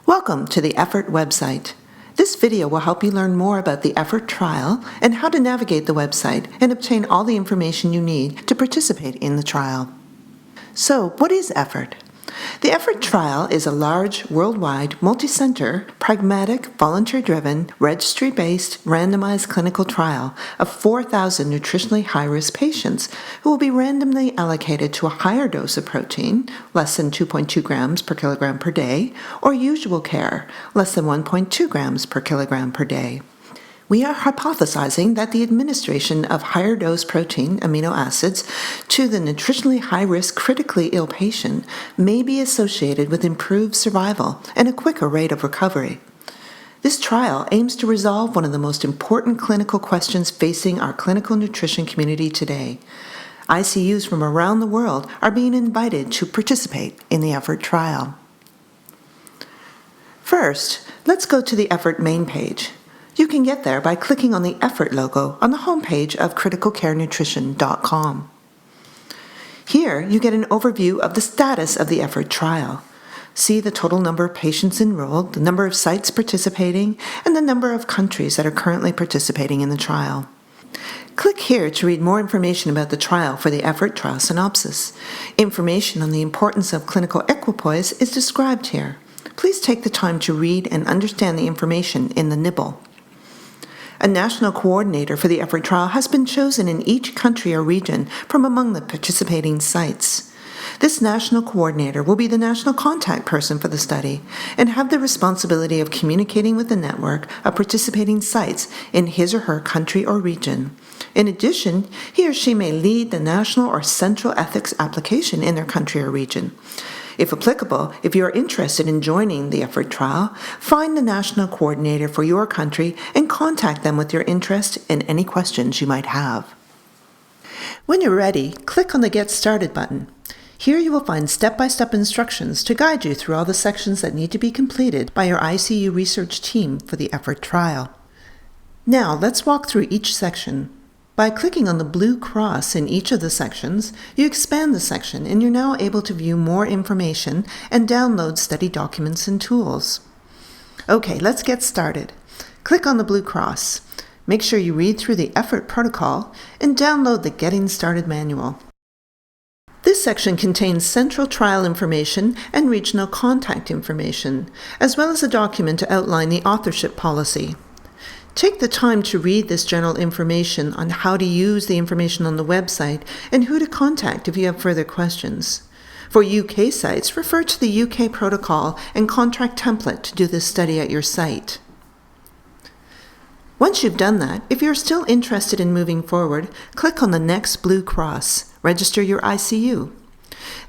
Welcome to the EFFORT website. This video will help you learn more about the EFFORT trial and how to navigate the website and obtain all the information you need to participate in the trial. So, what is EFFORT? The EFFORT trial is a large, worldwide, multi-center, pragmatic, volunteer-driven, registry-based, randomized clinical trial of 4,000 nutritionally high-risk patients who will be randomly allocated to a higher dose of protein, less than 2.2 grams per kilogram per day, or usual care, less than 1.2 grams per kilogram per day. We are hypothesizing that the administration of higher dose protein amino acids to the nutritionally high-risk critically ill patient may be associated with improved survival and a quicker rate of recovery. This trial aims to resolve one of the most important clinical questions facing our clinical nutrition community today. ICUs from around the world are being invited to participate in the EFFORT trial. First, let's go to the EFFORT main page. You can get there by clicking on the EFFORT logo on the homepage of criticalcarenutrition.com. Here, you get an overview of the status of the EFFORT trial. See the total number of patients enrolled, the number of sites participating, and the number of countries that are currently participating in the trial. Click here to read more information about the trial for the EFFORT trial synopsis. Information on the importance of clinical equipoise is described here. Please take the time to read and understand the information in the nibble. A national coordinator for the EFFORT trial has been chosen in each country or region from among the participating sites. This national coordinator will be the national contact person for the study and have the responsibility of communicating with the network of participating sites in his or her country or region. In addition, he or she may lead the national or central ethics application in their country or region. If applicable, if you are interested in joining the EFFORT trial, find the national coordinator for your country and contact them with your interest and any questions you might have. When you're ready, click on the Get Started button. Here you will find step-by-step instructions to guide you through all the sections that need to be completed by your ICU research team for the EFFORT trial. Now let's walk through each section. By clicking on the blue cross in each of the sections, you expand the section and you're now able to view more information and download study documents and tools. Okay, let's get started. Click on the blue cross. Make sure you read through the EFFORT protocol and download the Getting Started manual. This section contains central trial information and regional contact information, as well as a document to outline the authorship policy. Take the time to read this general information on how to use the information on the website and who to contact if you have further questions. For UK sites, refer to the UK protocol and contract template to do this study at your site. Once you've done that, if you're still interested in moving forward, click on the next blue cross, Register Your ICU.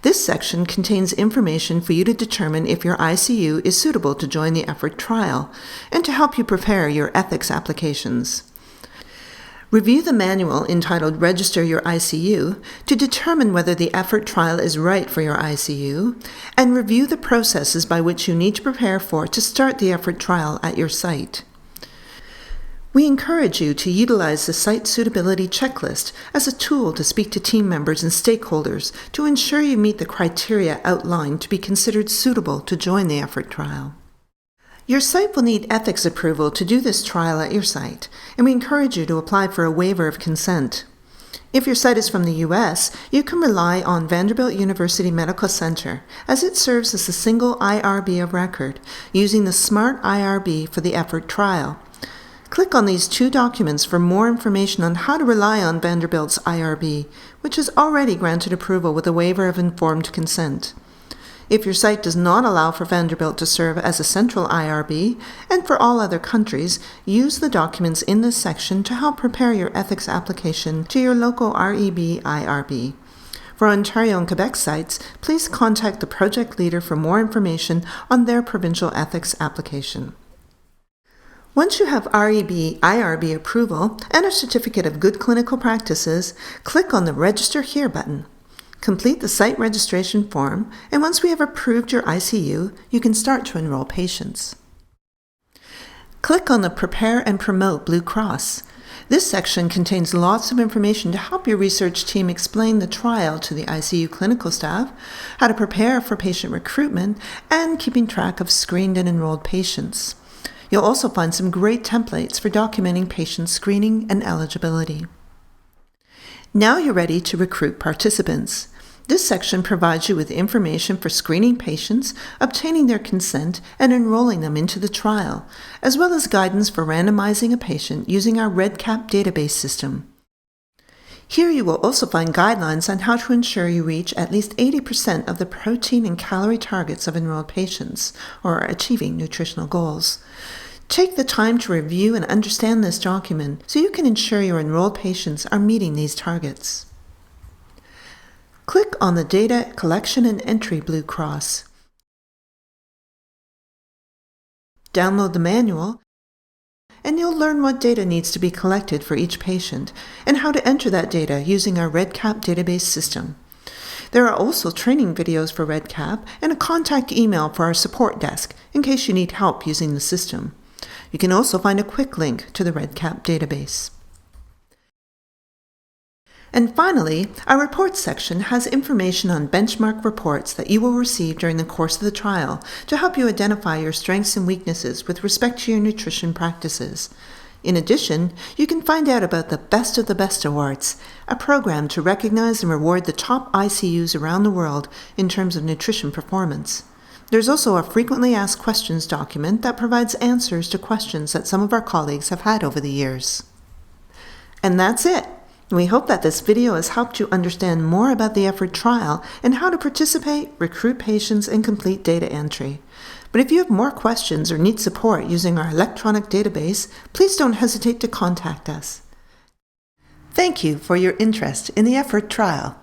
This section contains information for you to determine if your ICU is suitable to join the EFFORT trial and to help you prepare your ethics applications. Review the manual entitled Register Your ICU to determine whether the EFFORT trial is right for your ICU, and review the processes by which you need to prepare for to start the EFFORT trial at your site. We encourage you to utilize the Site Suitability Checklist as a tool to speak to team members and stakeholders to ensure you meet the criteria outlined to be considered suitable to join the EFFORT trial. Your site will need ethics approval to do this trial at your site, and we encourage you to apply for a waiver of consent. If your site is from the U.S., you can rely on Vanderbilt University Medical Center, as it serves as a single IRB of record, using the SMART IRB for the EFFORT trial. Click on these two documents for more information on how to rely on Vanderbilt's IRB, which has already granted approval with a waiver of informed consent. If your site does not allow for Vanderbilt to serve as a central IRB, and for all other countries, use the documents in this section to help prepare your ethics application to your local REB IRB. For Ontario and Quebec sites, please contact the project leader for more information on their provincial ethics application. Once you have REB IRB approval and a certificate of good clinical practices, click on the Register Here button. Complete the site registration form, and once we have approved your ICU, you can start to enroll patients. Click on the Prepare and Promote blue cross. This section contains lots of information to help your research team explain the trial to the ICU clinical staff, how to prepare for patient recruitment, and keeping track of screened and enrolled patients. You'll also find some great templates for documenting patient screening and eligibility. Now you're ready to recruit participants. This section provides you with information for screening patients, obtaining their consent, and enrolling them into the trial, as well as guidance for randomizing a patient using our REDCap database system. Here you will also find guidelines on how to ensure you reach at least 80% of the protein and calorie targets of enrolled patients, or achieving nutritional goals. Take the time to review and understand this document so you can ensure your enrolled patients are meeting these targets. Click on the Data Collection and Entry blue cross. Download the manual, and you'll learn what data needs to be collected for each patient and how to enter that data using our REDCap database system. There are also training videos for REDCap and a contact email for our support desk in case you need help using the system. You can also find a quick link to the REDCap database. And finally, our reports section has information on benchmark reports that you will receive during the course of the trial to help you identify your strengths and weaknesses with respect to your nutrition practices. In addition, you can find out about the Best of the Best Awards, a program to recognize and reward the top ICUs around the world in terms of nutrition performance. There's also a frequently asked questions document that provides answers to questions that some of our colleagues have had over the years. And that's it. We hope that this video has helped you understand more about the EFFORT trial and how to participate, recruit patients, and complete data entry. But if you have more questions or need support using our electronic database, please don't hesitate to contact us. Thank you for your interest in the EFFORT trial.